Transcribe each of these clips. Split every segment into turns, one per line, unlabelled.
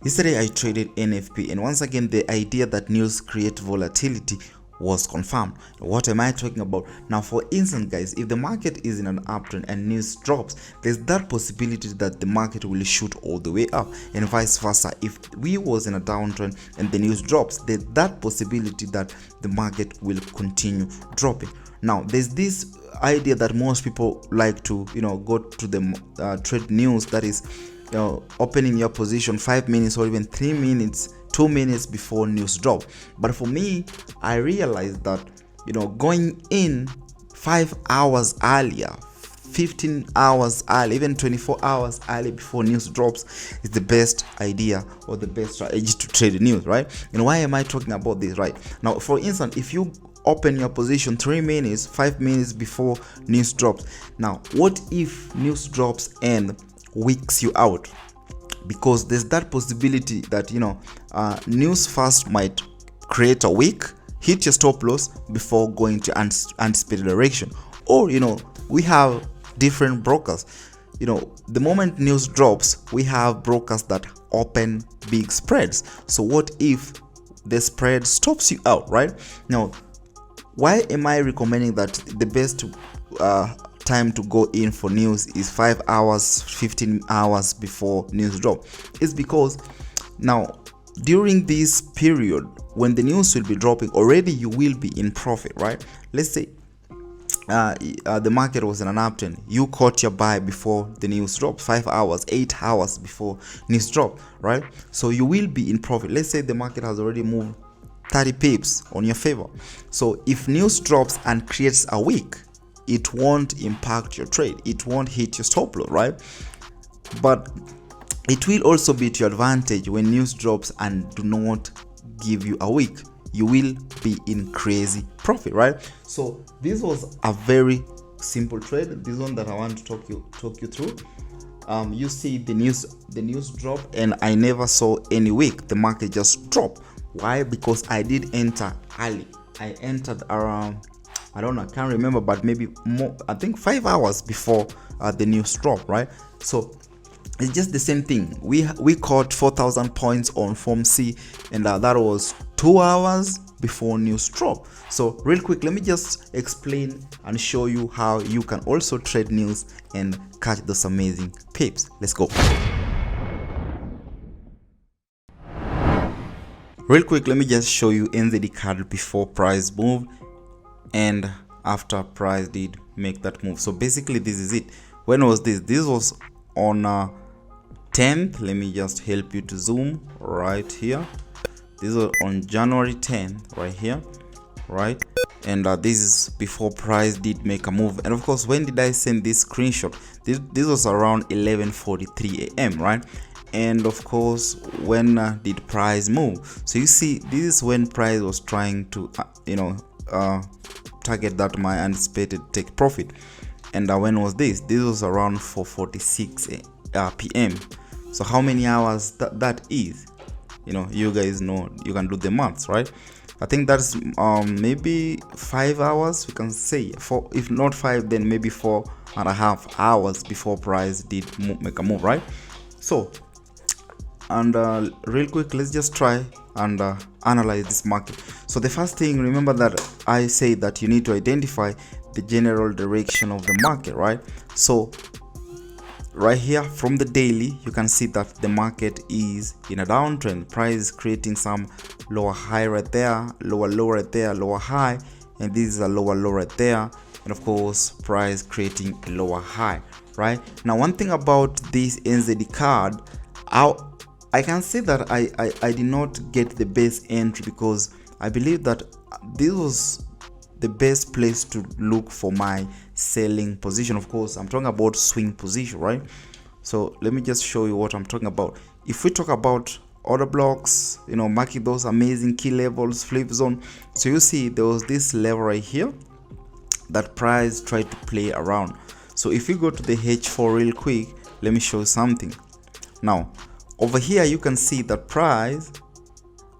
Yesterday I traded NFP, and once again the idea that news create volatility was confirmed. What am I talking about? Now, for instance, guys, if the market is in an uptrend and news drops, there's that possibility that the market will shoot all the way up, and vice versa. If we was in a downtrend and the news drops, there's that possibility that the market will continue dropping. Now, there's this idea that most people like to go to the trade news, that is opening your position 5 minutes or even 3 minutes, 2 minutes before news drop. But for me, I realized that going in 5 hours earlier, 15 hours early, even 24 hours early before news drops is the best idea or the best strategy to trade news, right? And why am I talking about this? Right now, for instance, if you open your position 3 minutes, 5 minutes before news drops, now what if news drops and weeks you out? Because there's that possibility that news first might create a wick, hit your stop loss before going to anticipated direction. Or we have different brokers. The moment news drops, we have brokers that open big spreads. So what if the spread stops you out? Right now, why am I recommending that the best time to go in for news is 5 hours, 15 hours before news drop? It's because now during this period when the news will be dropping, already you will be in profit, right? Let's say the market was in an uptrend, you caught your buy before the news drop, 5 hours, 8 hours before news drop, right? So you will be in profit. Let's say the market has already moved 30 pips on your favor. So if news drops and creates a wick, it won't impact your trade, it won't hit your stop loss, right? But it will also be to your advantage when news drops and do not give you a wick. You will be in crazy profit, right? So this was a very simple trade, this one that I want to talk you through. You see the news drop and I never saw any wick, the market just dropped. Why? Because I did enter early. I entered around, I don't know, I can't remember, but maybe more, I think 5 hours before the news drop, right? So it's just the same thing. We caught 4,000 points on Form C, and that was 2 hours before news drop. So real quick, let me just explain and show you how you can also trade news and catch those amazing pips. Let's go. Real quick, let me just show you NZD card before price moved and after price did make that move. So basically this is it. When was this? This was on 10th. Let me just help you to zoom right here. This was on January 10th right here, right? And this is before price did make a move. And of course, when did I send this screenshot? This was around 11:43 a.m. right? And of course, when did price move? So you see, this is when price was trying to target that my anticipated take profit. And when was this? This was around 4:46 p.m. So how many hours that is? You guys know, you can do the maths, right? I think that's maybe 5 hours, we can say. If not 5, then maybe 4.5 hours before price did make a move, right? So, and real quick, let's just try and analyze this market. So the first thing, remember that I say that you need to identify the general direction of the market, right? So right here from the daily, you can see that the market is in a downtrend. Price is creating some lower high right there, lower low right there, lower high, and this is a lower low right there, and of course price creating a lower high, right? Now, one thing about this NZD card, I can say that I did not get the best entry, because I believe that this was the best place to look for my selling position. Of course, I'm talking about swing position, right? So let me just show you what I'm talking about. If we talk about order blocks, marking those amazing key levels, flip zone. So you see there was this level right here that price tried to play around. So if we go to the H4 real quick, let me show you something. Now over here you can see that price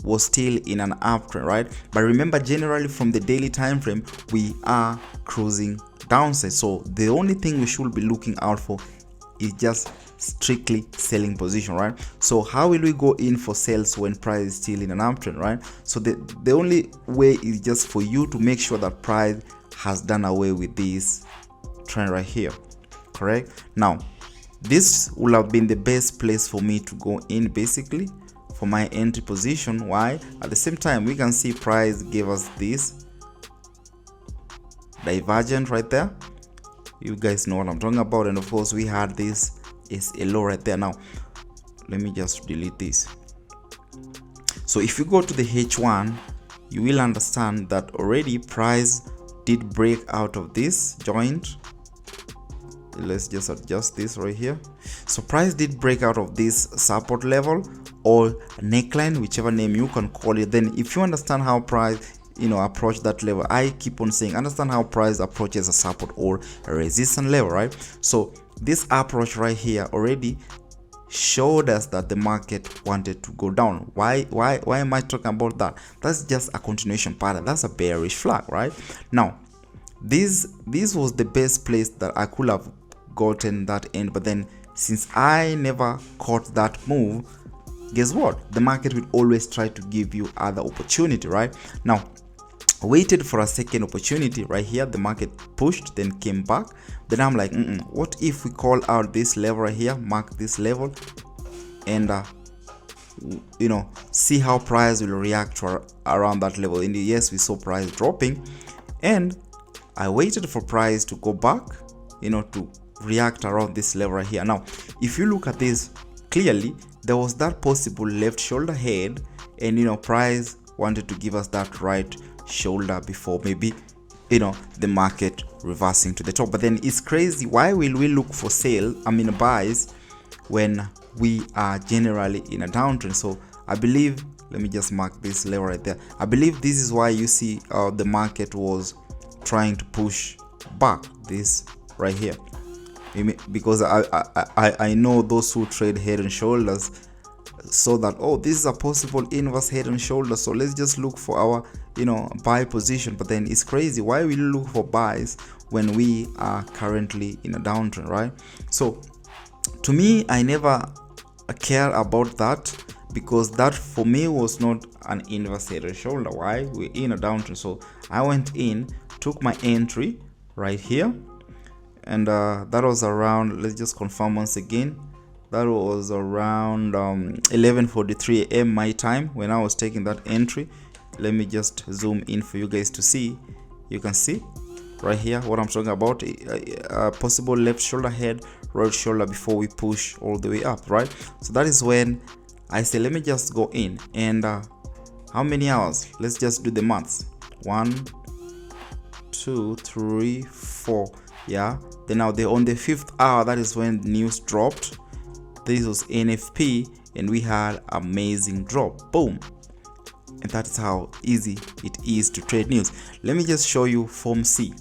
was still in an uptrend, right? But remember, generally from the daily time frame, we are cruising downside. So the only thing we should be looking out for is just strictly selling position, right? So how will we go in for sales when price is still in an uptrend, right? So the only way is just for you to make sure that price has done away with this trend right here, correct? Now this will have been the best place for me to go in, basically for my entry position. Why? At the same time, we can see price gave us this divergent right there. You guys know what I'm talking about. And of course we had this is a low right there. Now let me just delete this. So if you go to the H1, you will understand that already price did break out of this joint. Let's just adjust this right here. So price did break out of this support level or neckline, whichever name you can call it. Then if you understand how price approach that level, I keep on saying understand how price approaches a support or a resistance level, right? So this approach right here already showed us that the market wanted to go down. Why am I talking about that? That's just a continuation pattern. That's a bearish flag, right? Now this was the best place that I could have gotten that end, but then since I never caught that move, guess what? The market will always try to give you other opportunity, right? Now waited for a second opportunity right here. The market pushed, then came back. Then I'm like, what if we call out this level right here, mark this level, and see how price will react to around that level. And yes, we saw price dropping, and I waited for price to go back, to react around this level right here. Now if you look at this clearly, there was that possible left shoulder head, and price wanted to give us that right shoulder before maybe the market reversing to the top. But then it's crazy, why will we look for buys when we are generally in a downtrend? So I believe, let me just mark this level right there. I believe this is why you see the market was trying to push back this right here, because I know those who trade head and shoulders saw that, oh, this is a possible inverse head and shoulder, so let's just look for our buy position. But then it's crazy, why will you look for buys when we are currently in a downtrend, right? So to me, I never care about that, because that for me was not an inverse head and shoulder. Why? We're in a downtrend. So I went in, took my entry right here, and that was around, let's just confirm once again, that was around 11:43 a.m. my time when I was taking that entry. Let me just zoom in for you guys to see. You can see right here what I'm talking about, a possible left shoulder head, right shoulder before we push all the way up, right? So that is when I say, let me just go in. And how many hours? Let's just do the maths. 1, 2, 3, 4. Yeah, then now on the 5th hour, that is when news dropped. This was NFP, and we had amazing drop, boom. And that is how easy it is to trade news. Let me just show you form C.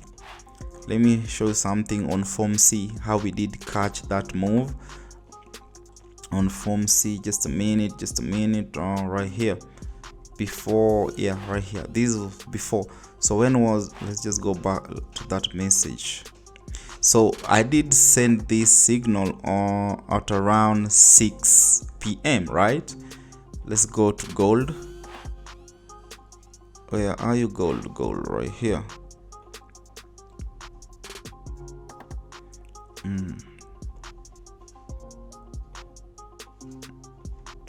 Let me show you something on form C, how we did catch that move on form C. Just a minute, right here before, yeah, right here, this was before. So when was, let's just go back to that message. So I did send this signal at around 6 p.m. right? Let's go to gold. Where are you? Gold right here.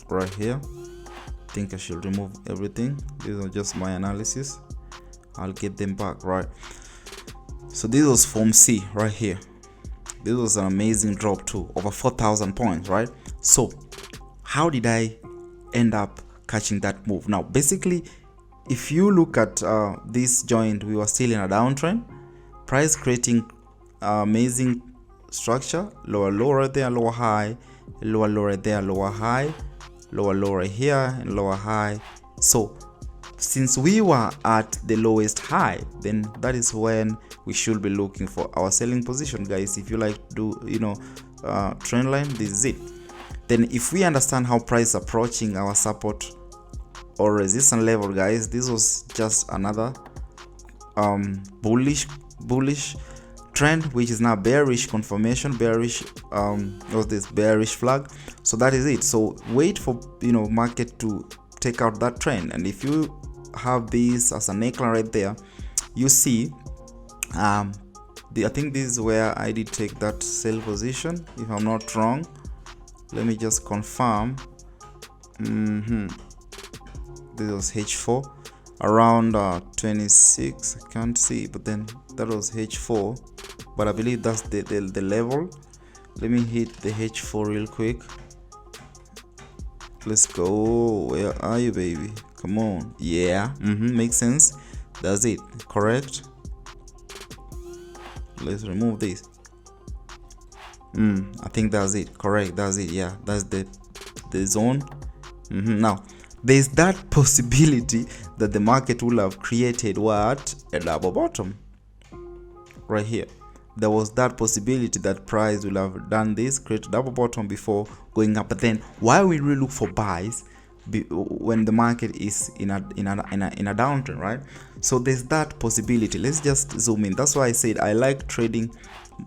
Right here. I think I should remove everything. These are just my analysis. I'll get them back, right? So this was form C right here. This was an amazing drop too, over 4,000 points, right? So how did I end up catching that move? Now basically, if you look at this joint, we were still in a downtrend, price creating amazing structure, lower low right there, lower high, lower low right there, lower high, lower low right here, and lower high. So since we were at the lowest high, then that is when we should be looking for our selling position, guys. If you like to do trend line, this is it. Then if we understand how price approaching our support or resistance level, guys, this was just another bullish trend, which is now bearish confirmation, bearish what's this, bearish flag. So that is it. So wait for market to take out that trend. And if you have this as a neckline right there, you see I think this is where I did take that sell position, if I'm not wrong. Let me just confirm. This was H4 around 26. I can't see, but then that was H4, but I believe that's the level. Let me hit the H4 real quick. Let's go. Where are you, baby? Come on. Yeah, makes sense. That's it. Correct. Let's remove this. I think that's it. Correct. That's it. Yeah, that's the zone. Now there's that possibility that the market will have created what? A double bottom right here. There was that possibility that price will have done this, create a double bottom before going up. But then why we really look for buys when the market is in a downtrend, right? So there's that possibility. Let's just zoom in. That's why I said I like trading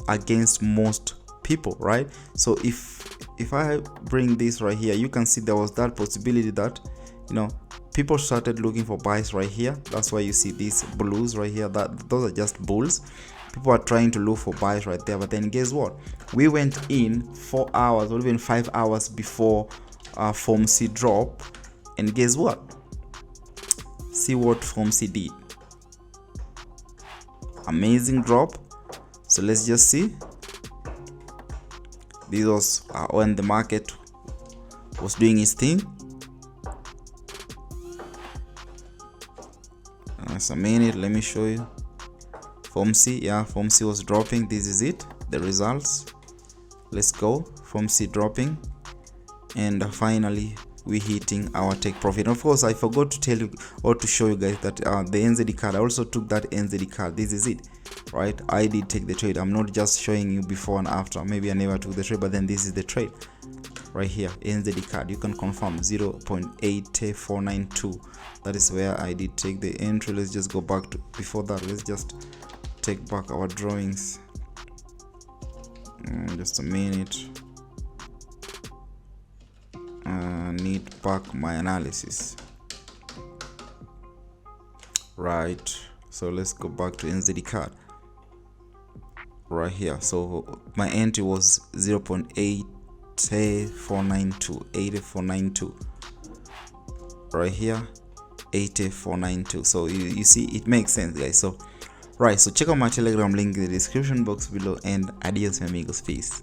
against most people, right? So if I bring this right here, you can see there was that possibility that people started looking for buys right here. That's why you see these blues right here, that those are just bulls. People are trying to look for buys right there. But then guess what, we went in 4 hours or even 5 hours before FOMC drop, and guess what, see what FOMC did. Amazing drop. So let's just see. This was when the market was doing its thing. That's a minute. Let me show you. FOMC, yeah, FOMC was dropping. This is it, the results. Let's go. FOMC dropping, and finally we hitting our take profit. Of course, I forgot to tell you or to show you guys that the NZD card, I also took that NZD card. This is it, right? I did take the trade. I'm not just showing you before and after. Maybe I never took the trade, but then this is the trade right here. NZD card, you can confirm 0.8492. that is where I did take the entry. Let's just go back to before that. Let's just take back our drawings. Just a minute. Need back my analysis, right? So let's go back to NZD card right here. So my entry was 0.8492 right here, 8492. So you see, it makes sense, guys. So right, so check out my Telegram link in the description box below, and adios, my amigos. Peace.